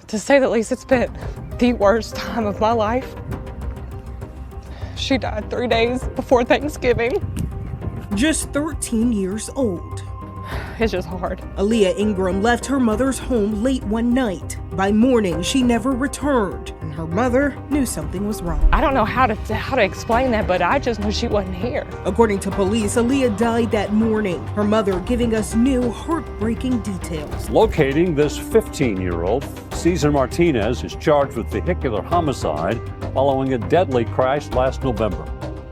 To say the least, it's been the worst time of my life. She died 3 days before Thanksgiving. Just 13 years old. It's just hard. Aaliya Ingram left her mother's home late one night. By morning, she never returned, and her mother knew something was wrong. I don't know how to explain that, but I just knew she wasn't here. According to police, Aaliya died that morning, her mother giving us new heartbreaking details. Locating this 15-year-old, Cesar Martinez is charged with vehicular homicide following a deadly crash last November.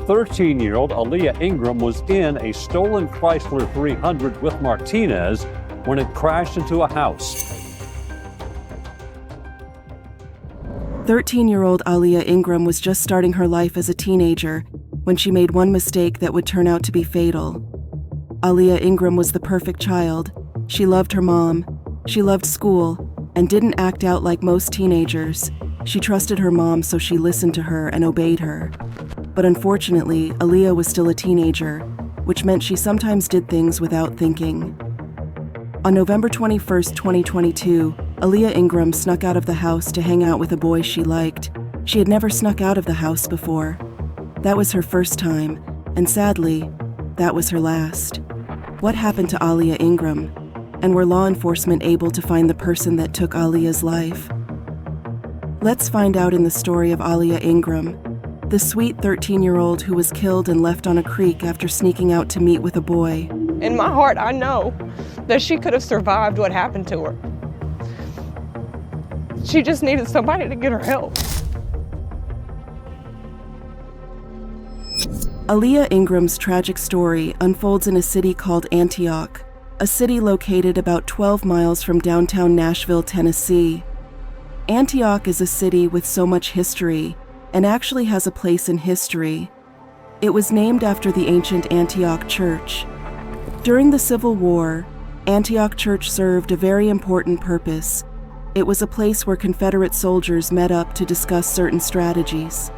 13-year-old Aaliya Ingram was in a stolen Chrysler 300 with Martinez when it crashed into a house. 13-year-old Aaliya Ingram was just starting her life as a teenager when she made one mistake that would turn out to be fatal. Aaliya Ingram was the perfect child. She loved her mom, she loved school, and didn't act out like most teenagers. She trusted her mom, so she listened to her and obeyed her. But unfortunately, Aaliya was still a teenager, which meant she sometimes did things without thinking. On November 21st, 2022, Aaliya Ingram snuck out of the house to hang out with a boy she liked. She had never snuck out of the house before. That was her first time, and sadly, that was her last. What happened to Aaliya Ingram? And were law enforcement able to find the person that took Aaliya's life? Let's find out in the story of Aaliya Ingram, the sweet 13-year-old who was killed and left on a creek after sneaking out to meet with a boy. In my heart, I know that she could have survived what happened to her. She just needed somebody to get her help. Aaliya Ingram's tragic story unfolds in a city called Antioch, a city located about 12 miles from downtown Nashville, Tennessee. Antioch is a city with so much history, and actually has a place in history. It was named after the ancient Antioch Church. During the Civil War, Antioch Church served a very important purpose. It was a place where Confederate soldiers met up to discuss certain strategies.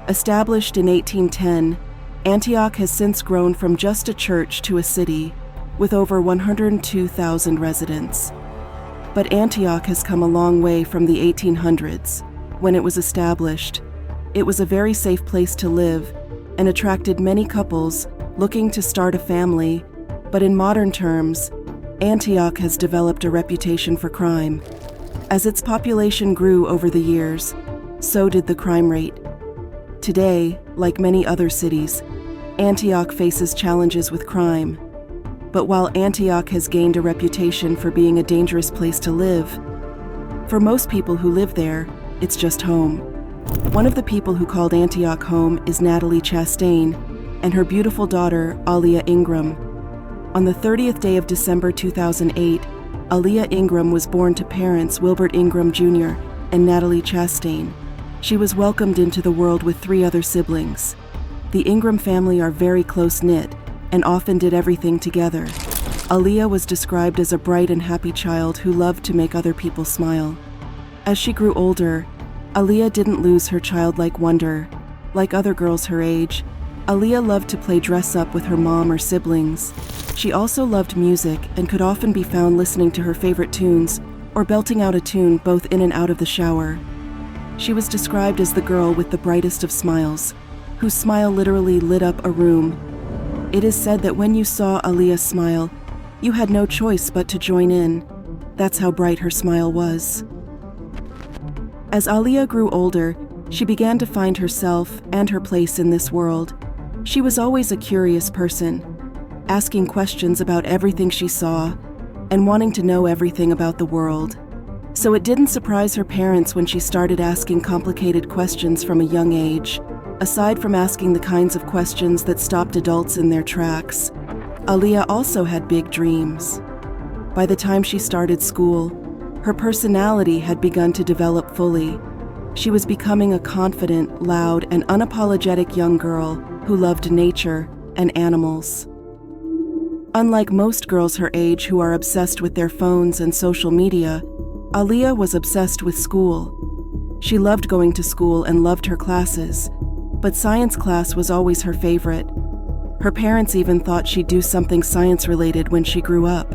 Established in 1810, Antioch has since grown from just a church to a city, with over 102,000 residents. But Antioch has come a long way from the 1800s. When it was established, it was a very safe place to live and attracted many couples looking to start a family, but in modern terms, Antioch has developed a reputation for crime. As its population grew over the years, so did the crime rate. Today, like many other cities, Antioch faces challenges with crime. But while Antioch has gained a reputation for being a dangerous place to live, for most people who live there, it's just home. One of the people who called Antioch home is Natalie Chastain and her beautiful daughter, Aaliya Ingram. On the 30th day of December 2008, Aaliya Ingram was born to parents Wilbert Ingram Jr. and Natalie Chastain. She was welcomed into the world with 3 other siblings. The Ingram family are very close-knit and often did everything together. Aaliya was described as a bright and happy child who loved to make other people smile. As she grew older, Aaliya didn't lose her childlike wonder. Like other girls her age, Aaliya loved to play dress-up with her mom or siblings. She also loved music and could often be found listening to her favorite tunes or belting out a tune both in and out of the shower. She was described as the girl with the brightest of smiles, whose smile literally lit up a room. It is said that when you saw Aaliya smile, you had no choice but to join in. That's how bright her smile was. As Aaliya grew older, she began to find herself and her place in this world. She was always a curious person, asking questions about everything she saw and wanting to know everything about the world. So it didn't surprise her parents when she started asking complicated questions from a young age. Aside from asking the kinds of questions that stopped adults in their tracks, Aaliya also had big dreams. By the time she started school, her personality had begun to develop fully. She was becoming a confident, loud, and unapologetic young girl who loved nature and animals. Unlike most girls her age who are obsessed with their phones and social media, Aaliya was obsessed with school. She loved going to school and loved her classes, but science class was always her favorite. Her parents even thought she'd do something science-related when she grew up.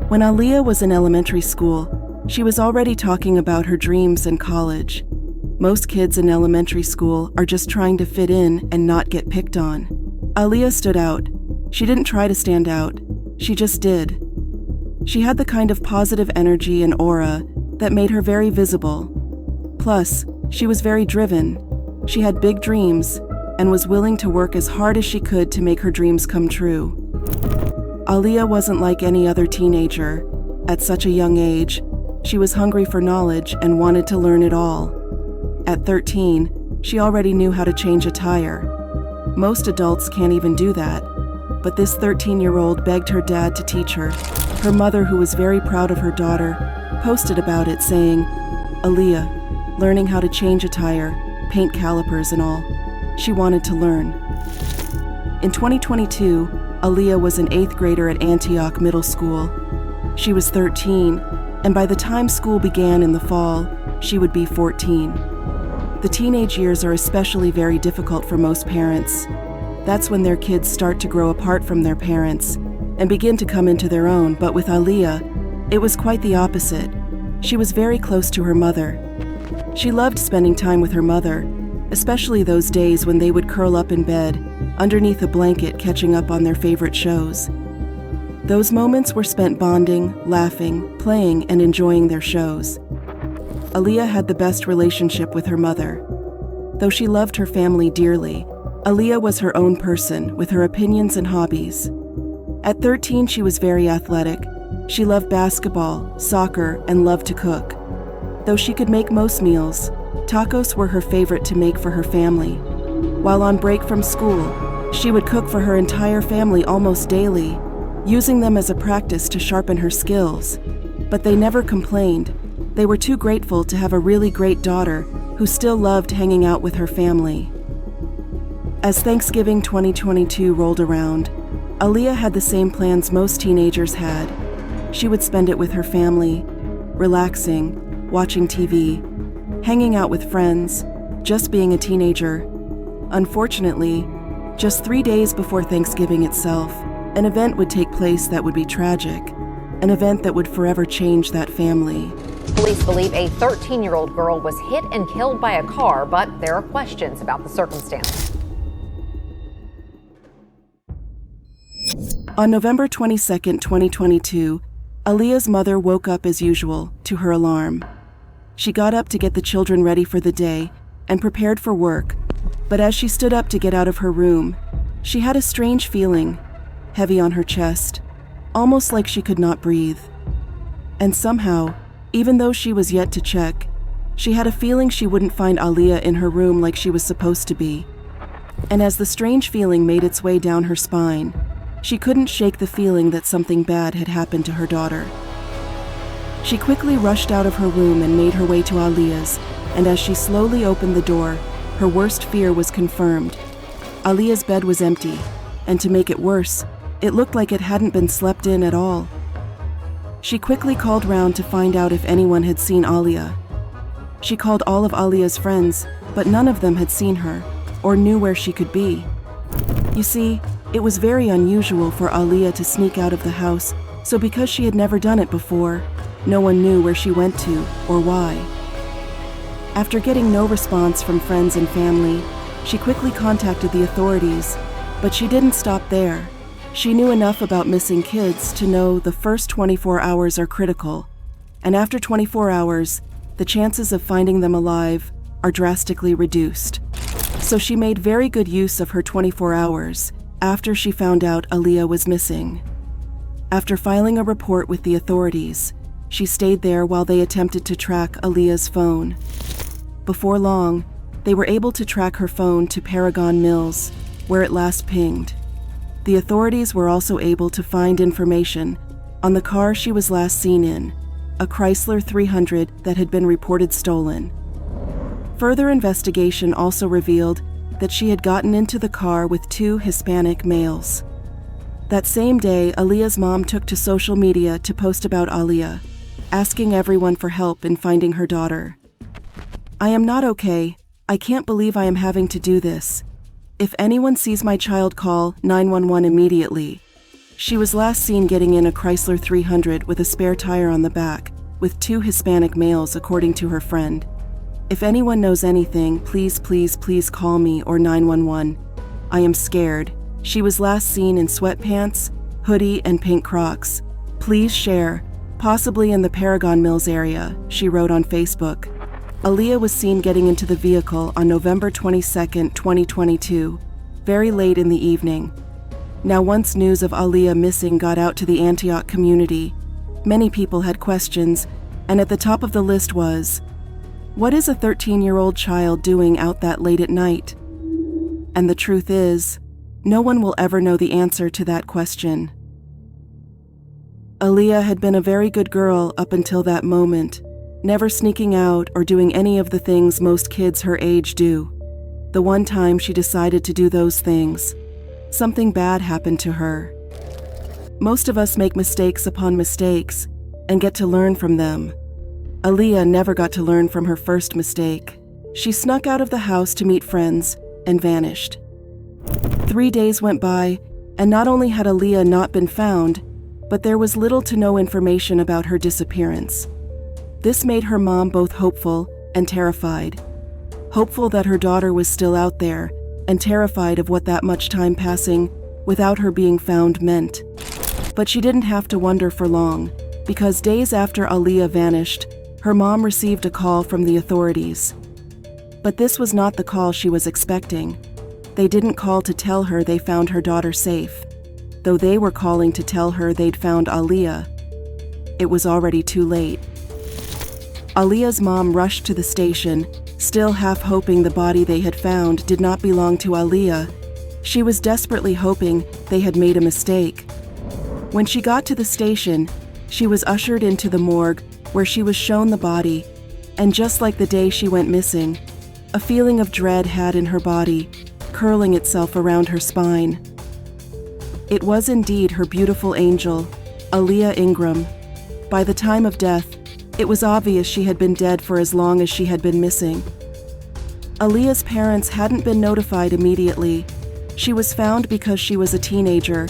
When Aaliya was in elementary school, She was already talking about her dreams and college. Most kids in elementary school are just trying to fit in and not get picked on. Aaliya stood out. She didn't try to stand out. She just did. She had the kind of positive energy and aura that made her very visible. Plus, she was very driven. She had big dreams and was willing to work as hard as she could to make her dreams come true. Aaliya wasn't like any other teenager. At such a young age, she was hungry for knowledge and wanted to learn it all. At 13, she already knew how to change a tire. Most adults can't even do that, but this 13-year-old begged her dad to teach her. Her mother, who was very proud of her daughter, posted about it saying, "Aaliya, learning how to change a tire, paint calipers and all. She wanted to learn." In 2022, Aaliya was an 8th grader at Antioch Middle School. She was 13, and by the time school began in the fall, she would be 14. The teenage years are especially very difficult for most parents. That's when their kids start to grow apart from their parents and begin to come into their own, but with Aaliya, it was quite the opposite. She was very close to her mother. She loved spending time with her mother, especially those days when they would curl up in bed, underneath a blanket catching up on their favorite shows. Those moments were spent bonding, laughing, playing, and enjoying their shows. Aaliya had the best relationship with her mother. Though she loved her family dearly, Aaliya was her own person with her opinions and hobbies. At 13, she was very athletic. She loved basketball, soccer, and loved to cook. Though she could make most meals, tacos were her favorite to make for her family. While on break from school, she would cook for her entire family almost daily, using them as a practice to sharpen her skills. But they never complained. They were too grateful to have a really great daughter who still loved hanging out with her family. As Thanksgiving 2022 rolled around, Aaliya had the same plans most teenagers had. She would spend it with her family, relaxing, watching TV, hanging out with friends, just being a teenager. Unfortunately, just 3 days before Thanksgiving itself, an event would take place that would be tragic, an event that would forever change that family. Police believe a 13-year-old girl was hit and killed by a car, but there are questions about the circumstance. On November 22, 2022, Aaliya's mother woke up as usual to her alarm. She got up to get the children ready for the day and prepared for work, but as she stood up to get out of her room, she had a strange feeling, heavy on her chest, almost like she could not breathe. And somehow, even though she was yet to check, she had a feeling she wouldn't find Aaliya in her room like she was supposed to be. And as the strange feeling made its way down her spine, she couldn't shake the feeling that something bad had happened to her daughter. She quickly rushed out of her room and made her way to Aaliya's, and as she slowly opened the door, her worst fear was confirmed. Aaliya's bed was empty, and to make it worse, it looked like it hadn't been slept in at all. She quickly called round to find out if anyone had seen Aaliya. She called all of Aaliya's friends, but none of them had seen her, or knew where she could be. You see, it was very unusual for Aaliya to sneak out of the house, so because she had never done it before, no one knew where she went to or why. After getting no response from friends and family, she quickly contacted the authorities, but she didn't stop there. She knew enough about missing kids to know the first 24 hours are critical, and after 24 hours, the chances of finding them alive are drastically reduced. So she made very good use of her 24 hours after she found out Aaliya was missing. After filing a report with the authorities, she stayed there while they attempted to track Aaliya's phone. Before long, they were able to track her phone to Paragon Mills, where it last pinged. The authorities were also able to find information on the car she was last seen in, a Chrysler 300 that had been reported stolen. Further investigation also revealed that she had gotten into the car with 2 Hispanic males. That same day, Aaliya's mom took to social media to post about Aaliya, asking everyone for help in finding her daughter. "I am not okay. I can't believe I am having to do this. If anyone sees my child, call 911 immediately. She was last seen getting in a Chrysler 300 with a spare tire on the back, with 2 Hispanic males, according to her friend. "If anyone knows anything, please call me or 911. I am scared. She was last seen in sweatpants, hoodie, and pink Crocs. Please share, possibly in the Paragon Mills area," she wrote on Facebook. Aaliya was seen getting into the vehicle on November 22, 2022, very late in the evening. Now, once news of Aaliya missing got out to the Antioch community, many people had questions, and at the top of the list was, what is a 13-year-old child doing out that late at night? And the truth is, no one will ever know the answer to that question. Aaliya had been a very good girl up until that moment, never sneaking out or doing any of the things most kids her age do. The one time she decided to do those things, something bad happened to her. Most of us make mistakes upon mistakes and get to learn from them. Aaliya never got to learn from her first mistake. She snuck out of the house to meet friends and vanished. 3 days went by, and not only had Aaliya not been found, but there was little to no information about her disappearance. This made her mom both hopeful and terrified. Hopeful that her daughter was still out there, and terrified of what that much time passing without her being found meant. But she didn't have to wonder for long, because days after Aaliya vanished, her mom received a call from the authorities. But this was not the call she was expecting. They didn't call to tell her they found her daughter safe, though they were calling to tell her they'd found Aaliya. It was already too late. Aaliya's mom rushed to the station, still half hoping the body they had found did not belong to Aaliya. She was desperately hoping they had made a mistake. When she got to the station, she was ushered into the morgue where she was shown the body, and just like the day she went missing, a feeling of dread had in her body, curling itself around her spine. It was indeed her beautiful angel, Aaliya Ingram. By the time of death, it was obvious she had been dead for as long as she had been missing. Aaliya's parents hadn't been notified immediately. She was found because she was a teenager,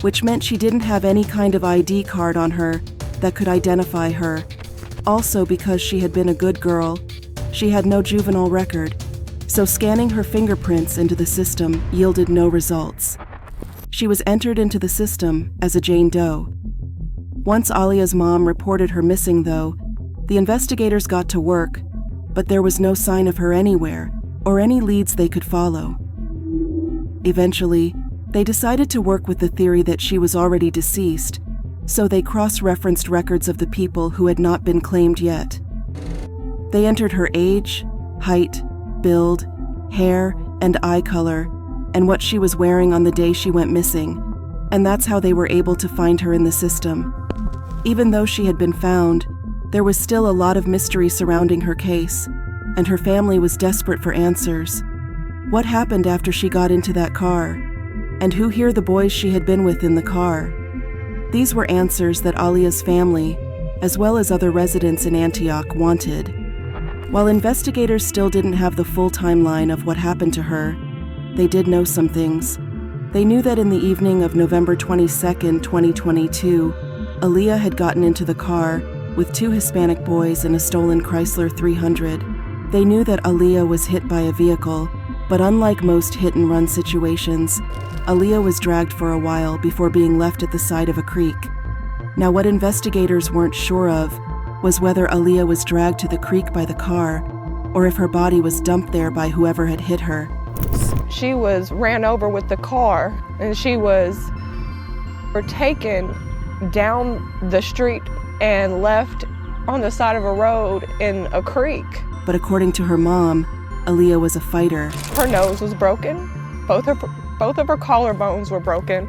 which meant she didn't have any kind of ID card on her that could identify her. Also, because she had been a good girl, she had no juvenile record, so scanning her fingerprints into the system yielded no results. She was entered into the system as a Jane Doe. Once Aaliya's mom reported her missing, though, the investigators got to work, but there was no sign of her anywhere or any leads they could follow. Eventually, they decided to work with the theory that she was already deceased, so they cross-referenced records of the people who had not been claimed yet. They entered her age, height, build, hair, and eye color, and what she was wearing on the day she went missing, and that's how they were able to find her in the system. Even though she had been found, there was still a lot of mystery surrounding her case, and her family was desperate for answers. What happened after she got into that car? And who here the boys she had been with in the car? These were answers that Aaliya's family, as well as other residents in Antioch, wanted. While investigators still didn't have the full timeline of what happened to her, they did know some things. They knew that in the evening of November 22, 2022, Aaliya had gotten into the car with 2 Hispanic boys in a stolen Chrysler 300. They knew that Aaliya was hit by a vehicle, but unlike most hit-and-run situations, Aaliya was dragged for a while before being left at the side of a creek. Now, what investigators weren't sure of was whether Aaliya was dragged to the creek by the car, or if her body was dumped there by whoever had hit her. She was ran over with the car, and she was taken down the street and left on the side of a road in a creek. But according to her mom, Aaliya was a fighter. Her nose was broken. Both of her collarbones were broken.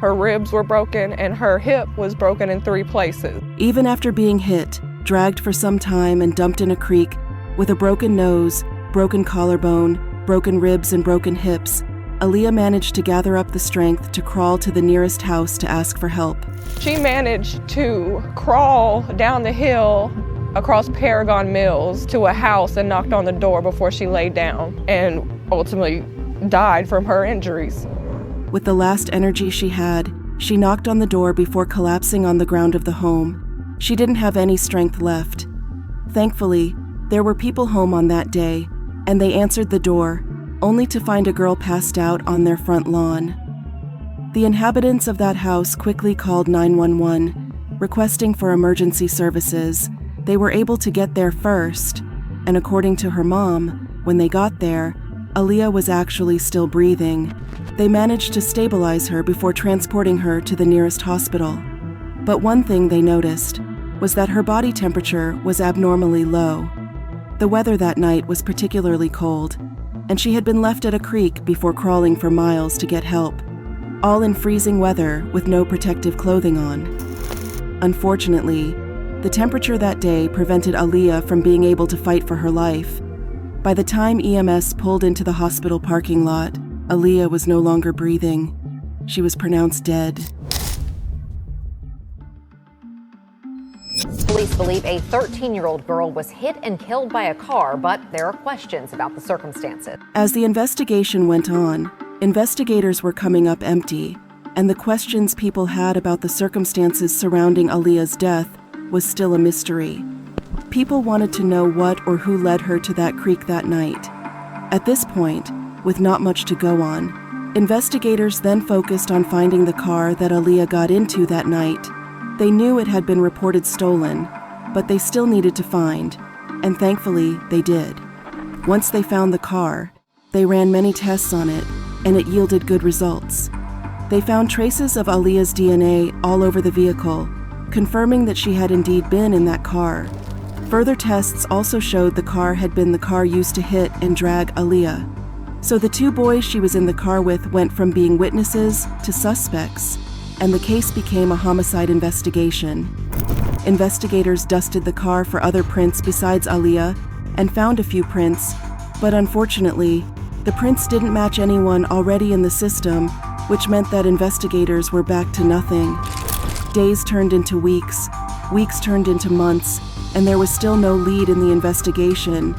Her ribs were broken, and her hip was broken in 3 places. Even after being hit, dragged for some time, and dumped in a creek, with a broken nose, broken collarbone, broken ribs, and broken hips, Aaliya managed to gather up the strength to crawl to the nearest house to ask for help. She managed to crawl down the hill across Paragon Mills to a house and knocked on the door before she laid down and ultimately died from her injuries. With the last energy she had, she knocked on the door before collapsing on the ground of the home. She didn't have any strength left. Thankfully, there were people home on that day, and they answered the door, only to find a girl passed out on their front lawn. The inhabitants of that house quickly called 911, requesting for emergency services. They were able to get there first, and according to her mom, when they got there, Aaliya was actually still breathing. They managed to stabilize her before transporting her to the nearest hospital. But one thing they noticed was that her body temperature was abnormally low. The weather that night was particularly cold, and she had been left at a creek before crawling for miles to get help, all in freezing weather with no protective clothing on. Unfortunately, the temperature that day prevented Aaliya from being able to fight for her life. By the time EMS pulled into the hospital parking lot, Aaliya was no longer breathing. She was pronounced dead. Police believe a 13-year-old girl was hit and killed by a car, but there are questions about the circumstances. As the investigation went on, investigators were coming up empty, and the questions people had about the circumstances surrounding Aaliya's death was still a mystery. People wanted to know what or who led her to that creek that night. At this point, with not much to go on, investigators then focused on finding the car that Aaliya got into that night. They knew it had been reported stolen, but they still needed to find, and thankfully they did. Once they found the car, they ran many tests on it, and it yielded good results. They found traces of Aaliya's DNA all over the vehicle, confirming that she had indeed been in that car. Further tests also showed the car had been the car used to hit and drag Aaliya. So the two boys she was in the car with went from being witnesses to suspects, and the case became a homicide investigation. Investigators dusted the car for other prints besides Aaliya and found a few prints, but unfortunately, the prints didn't match anyone already in the system, which meant that investigators were back to nothing. Days turned into weeks turned into months, and there was still no lead in the investigation.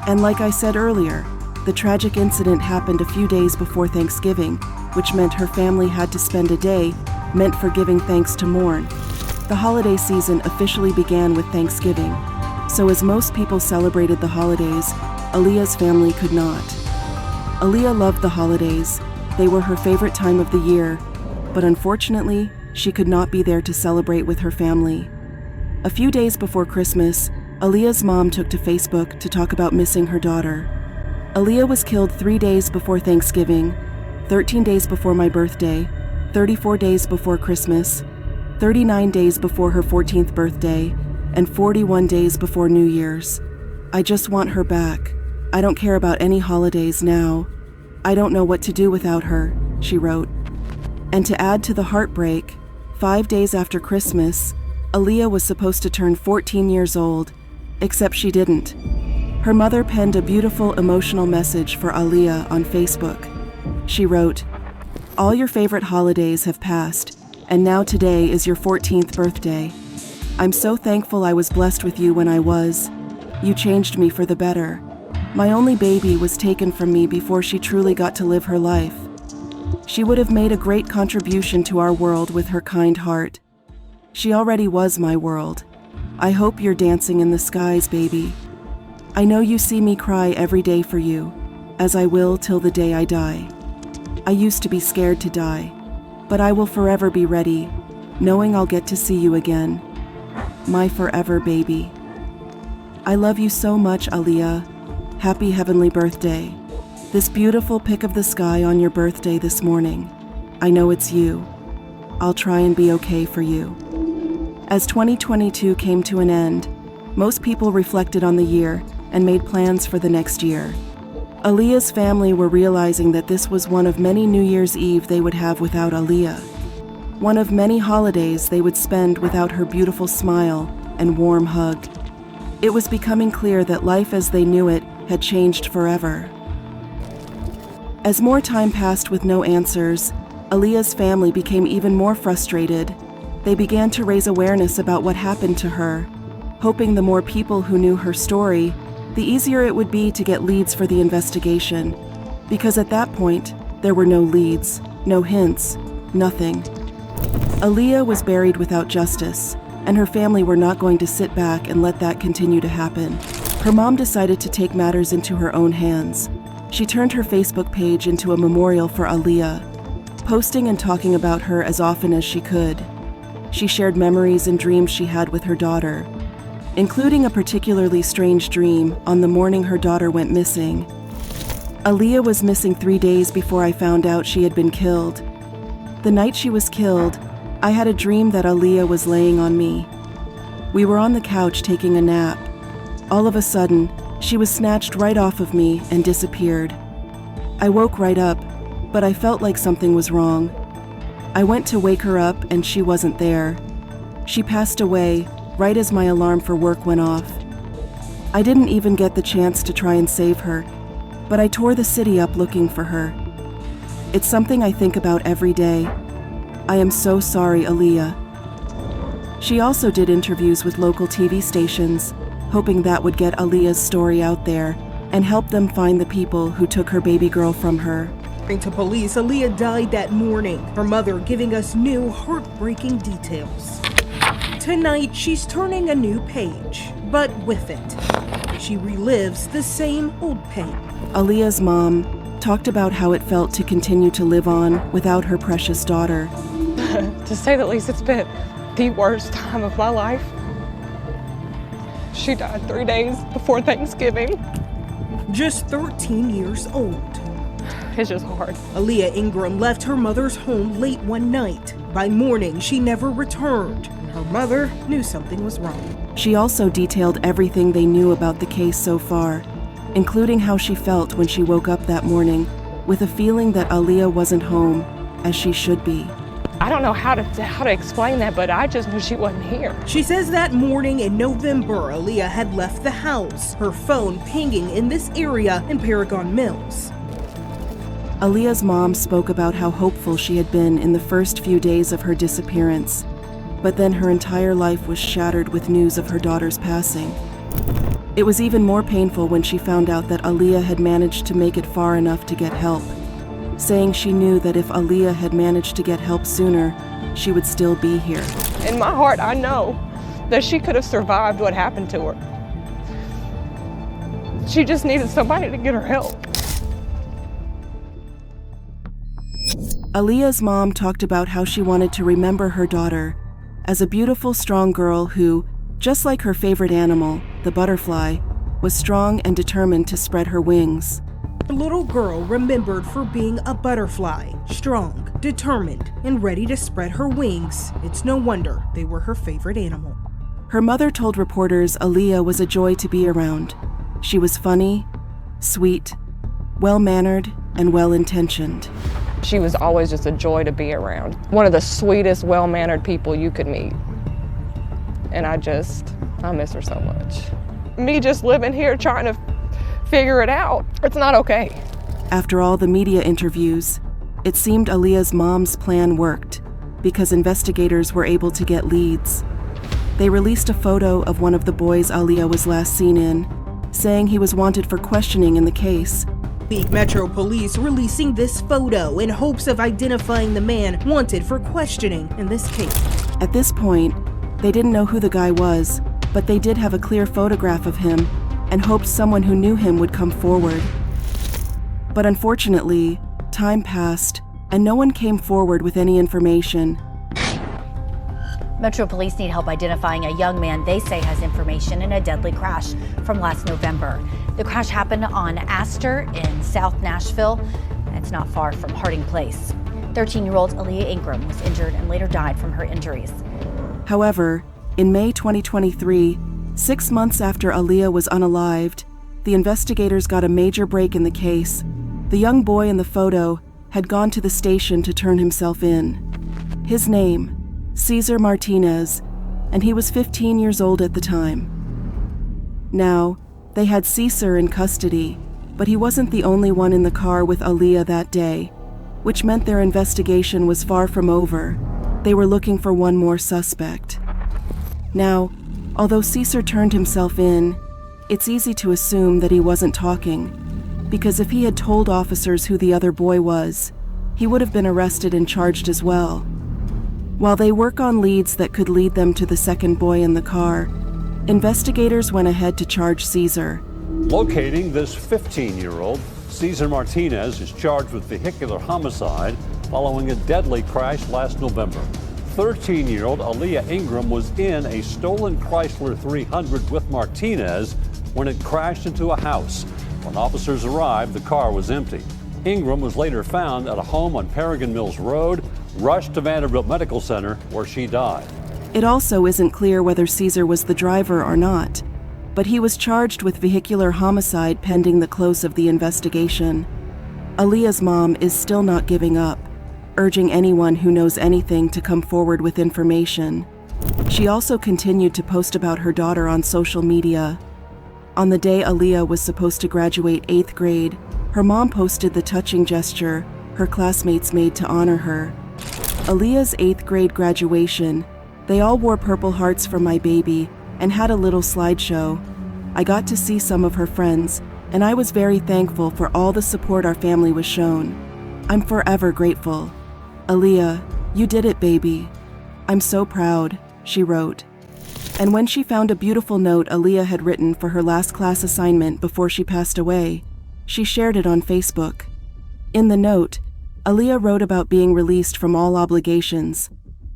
And like I said earlier, the tragic incident happened a few days before Thanksgiving, which meant her family had to spend a day meant for giving thanks to mourn. The holiday season officially began with Thanksgiving, so as most people celebrated the holidays, Aaliya's family could not. Aaliya loved the holidays. They were her favorite time of the year, but unfortunately, she could not be there to celebrate with her family. A few days before Christmas, Aaliya's mom took to Facebook to talk about missing her daughter. Aaliya was killed 3 days before Thanksgiving, 13 days before my birthday, 34 days before Christmas, 39 days before her 14th birthday, and 41 days before New Year's. I just want her back. I don't care about any holidays now. I don't know what to do without her, she wrote. And to add to the heartbreak, 5 days after Christmas, Aaliya was supposed to turn 14 years old, except she didn't. Her mother penned a beautiful emotional message for Aaliya on Facebook. She wrote, "All your favorite holidays have passed, and now today is your 14th birthday. I'm so thankful I was blessed with you when I was. You changed me for the better. My only baby was taken from me before she truly got to live her life. She would have made a great contribution to our world with her kind heart. She already was my world. I hope you're dancing in the skies, baby. I know you see me cry every day for you, as I will till the day I die. I used to be scared to die, but I will forever be ready, knowing I'll get to see you again. My forever baby. I love you so much, Aaliya. Happy heavenly birthday. This beautiful pic of the sky on your birthday this morning. I know it's you. I'll try and be okay for you." As 2022 came to an end, most people reflected on the year and made plans for the next year. Aaliya's family were realizing that this was one of many New Year's Eve they would have without Aaliya. One of many holidays they would spend without her beautiful smile and warm hug. It was becoming clear that life as they knew it had changed forever. As more time passed with no answers, Aaliya's family became even more frustrated. They began to raise awareness about what happened to her, hoping the more people who knew her story, the easier it would be to get leads for the investigation. Because at that point, there were no leads, no hints, nothing. Aaliya was buried without justice, and her family were not going to sit back and let that continue to happen. Her mom decided to take matters into her own hands. She turned her Facebook page into a memorial for Aaliya, posting and talking about her as often as she could. She shared memories and dreams she had with her daughter, including a particularly strange dream on the morning her daughter went missing. Aaliya was missing 3 days before I found out she had been killed. The night she was killed, I had a dream that Aaliya was laying on me. We were on the couch taking a nap. All of a sudden, she was snatched right off of me and disappeared. I woke right up, but I felt like something was wrong. I went to wake her up and she wasn't there. She passed away right as my alarm for work went off. I didn't even get the chance to try and save her, but I tore the city up looking for her. It's something I think about every day. I am so sorry, Aaliya. She also did interviews with local TV stations, hoping that would get Aaliya's story out there and help them find the people who took her baby girl from her. According to police, Aaliya died that morning, her mother giving us new heartbreaking details. Tonight, she's turning a new page, but with it, she relives the same old pain. Aaliya's mom talked about how it felt to continue to live on without her precious daughter. To say the least, it's been the worst time of my life. She died 3 days before Thanksgiving. Just 13 years old. It's just hard. Aaliya Ingram left her mother's home late one night. By morning, she never returned. Her mother knew something was wrong. She also detailed everything they knew about the case so far, including how she felt when she woke up that morning with a feeling that Aaliya wasn't home as she should be. I don't know how to explain that, but I just knew she wasn't here. She says that morning in November, Aaliya had left the house, her phone pinging in this area in Paragon Mills. Aaliya's mom spoke about how hopeful she had been in the first few days of her disappearance, but then her entire life was shattered with news of her daughter's passing. It was even more painful when she found out that Aaliya had managed to make it far enough to get help, saying she knew that if Aaliya had managed to get help sooner, she would still be here. In my heart, I know that she could have survived what happened to her. She just needed somebody to get her help. Aaliya's mom talked about how she wanted to remember her daughter as a beautiful, strong girl who, just like her favorite animal, the butterfly, was strong and determined to spread her wings. The little girl remembered for being a butterfly, strong, determined, and ready to spread her wings. It's no wonder they were her favorite animal. Her mother told reporters Aaliya was a joy to be around. She was funny, sweet, well-mannered, and well-intentioned. She was always just a joy to be around. One of the sweetest, well-mannered people you could meet. And I miss her so much. Me just living here trying to figure it out, it's not okay. After all the media interviews, it seemed Aaliya's mom's plan worked because investigators were able to get leads. They released a photo of one of the boys Aaliya was last seen in, saying he was wanted for questioning in the case. The Metro Police releasing this photo in hopes of identifying the man wanted for questioning in this case. At this point, they didn't know who the guy was, but they did have a clear photograph of him and hoped someone who knew him would come forward. But unfortunately, time passed and no one came forward with any information. Metro Police need help identifying a young man they say has information in a deadly crash from last November. The crash happened on Astor in South Nashville. It's not far from Harding Place. 13-year-old Aaliya Ingram was injured and later died from her injuries. However, in May 2023, 6 months after Aaliya was unalived, the investigators got a major break in the case. The young boy in the photo had gone to the station to turn himself in. His name, Cesar Martinez, and he was 15 years old at the time. Now, they had Cesar in custody, but he wasn't the only one in the car with Aaliya that day, which meant their investigation was far from over. They were looking for one more suspect. Now, although Cesar turned himself in, it's easy to assume that he wasn't talking, because if he had told officers who the other boy was, he would have been arrested and charged as well. While they work on leads that could lead them to the second boy in the car, investigators went ahead to charge Caesar. Locating this 15-year-old, Cesar Martinez is charged with vehicular homicide following a deadly crash last November. 13-year-old Aaliya Ingram was in a stolen Chrysler 300 with Martinez when it crashed into a house. When officers arrived, the car was empty. Ingram was later found at a home on Paragon Mills Road, rushed to Vanderbilt Medical Center, where she died. It also isn't clear whether Caesar was the driver or not, but he was charged with vehicular homicide pending the close of the investigation. Aaliya's mom is still not giving up, urging anyone who knows anything to come forward with information. She also continued to post about her daughter on social media. On the day Aaliya was supposed to graduate 8th grade, her mom posted the touching gesture her classmates made to honor her. Aaliya's 8th grade graduation, they all wore Purple Hearts for my baby and had a little slideshow. I got to see some of her friends, and I was very thankful for all the support our family was shown. I'm forever grateful. Aaliya, you did it, baby. I'm so proud, she wrote. And when she found a beautiful note Aaliya had written for her last class assignment before she passed away, she shared it on Facebook. In the note, Aaliya wrote about being released from all obligations,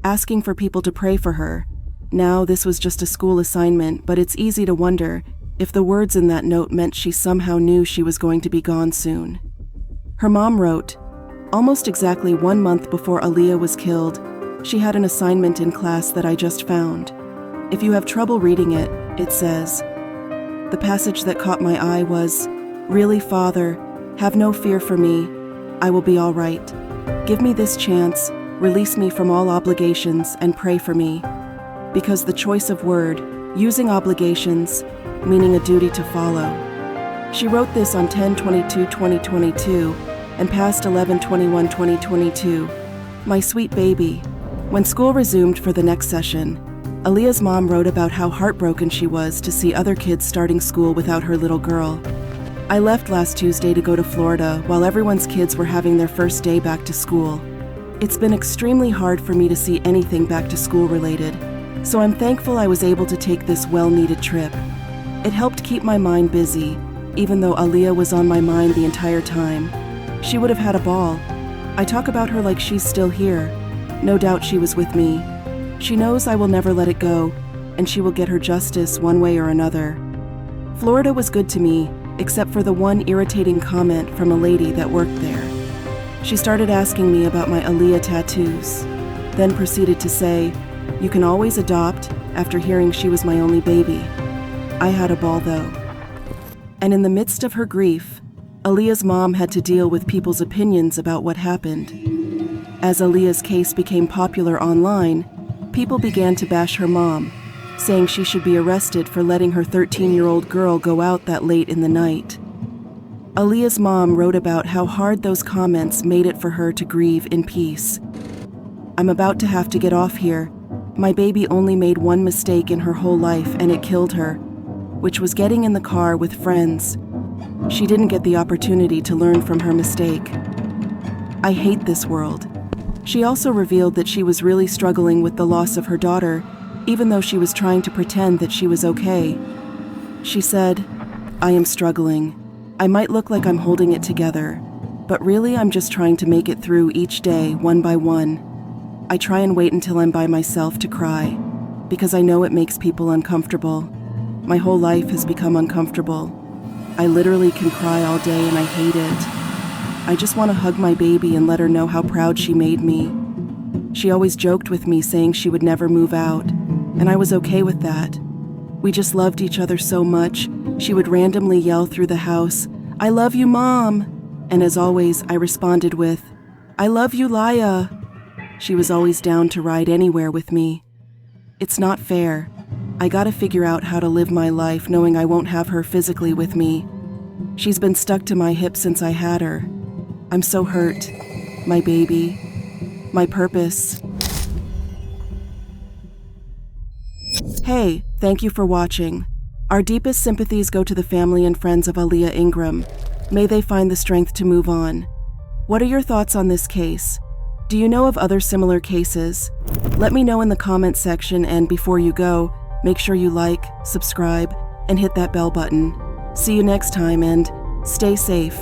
asking for people to pray for her. Now, this was just a school assignment, but it's easy to wonder if the words in that note meant she somehow knew she was going to be gone soon. Her mom wrote, almost exactly 1 month before Aaliya was killed, she had an assignment in class that I just found. If you have trouble reading it, it says, the passage that caught my eye was, really, Father, have no fear for me. I will be all right. Give me this chance, release me from all obligations, and pray for me. Because the choice of word, using obligations, meaning a duty to follow. She wrote this on 10/22/2022 and passed 11/21/2022. My sweet baby. When school resumed for the next session, Aaliya's mom wrote about how heartbroken she was to see other kids starting school without her little girl. I left last Tuesday to go to Florida while everyone's kids were having their first day back to school. It's been extremely hard for me to see anything back to school related, so I'm thankful I was able to take this well-needed trip. It helped keep my mind busy, even though Aaliya was on my mind the entire time. She would have had a ball. I talk about her like she's still here. No doubt she was with me. She knows I will never let it go, and she will get her justice one way or another. Florida was good to me, except for the one irritating comment from a lady that worked there. She started asking me about my Aaliya tattoos, then proceeded to say, you can always adopt, after hearing she was my only baby. I had a ball though. And in the midst of her grief, Aaliya's mom had to deal with people's opinions about what happened. As Aaliya's case became popular online, people began to bash her mom, saying she should be arrested for letting her 13-year-old girl go out that late in the night. Aaliya's mom wrote about how hard those comments made it for her to grieve in peace. I'm about to have to get off here. My baby only made one mistake in her whole life and it killed her, which was getting in the car with friends. She didn't get the opportunity to learn from her mistake. I hate this world. She also revealed that she was really struggling with the loss of her daughter, even though she was trying to pretend that she was okay. She said, I am struggling. I might look like I'm holding it together, but really I'm just trying to make it through each day, one by one. I try and wait until I'm by myself to cry, because I know it makes people uncomfortable. My whole life has become uncomfortable. I literally can cry all day and I hate it. I just want to hug my baby and let her know how proud she made me. She always joked with me saying she would never move out, and I was okay with that. We just loved each other so much, she would randomly yell through the house, I love you, Mom! And as always, I responded with, I love you, Laya. She was always down to ride anywhere with me. It's not fair. I gotta figure out how to live my life knowing I won't have her physically with me. She's been stuck to my hip since I had her. I'm so hurt. My baby. My purpose. Hey, thank you for watching. Our deepest sympathies go to the family and friends of Aaliya Ingram. May they find the strength to move on. What are your thoughts on this case? Do you know of other similar cases? Let me know in the comments section, and before you go, make sure you like, subscribe, and hit that bell button. See you next time, and stay safe.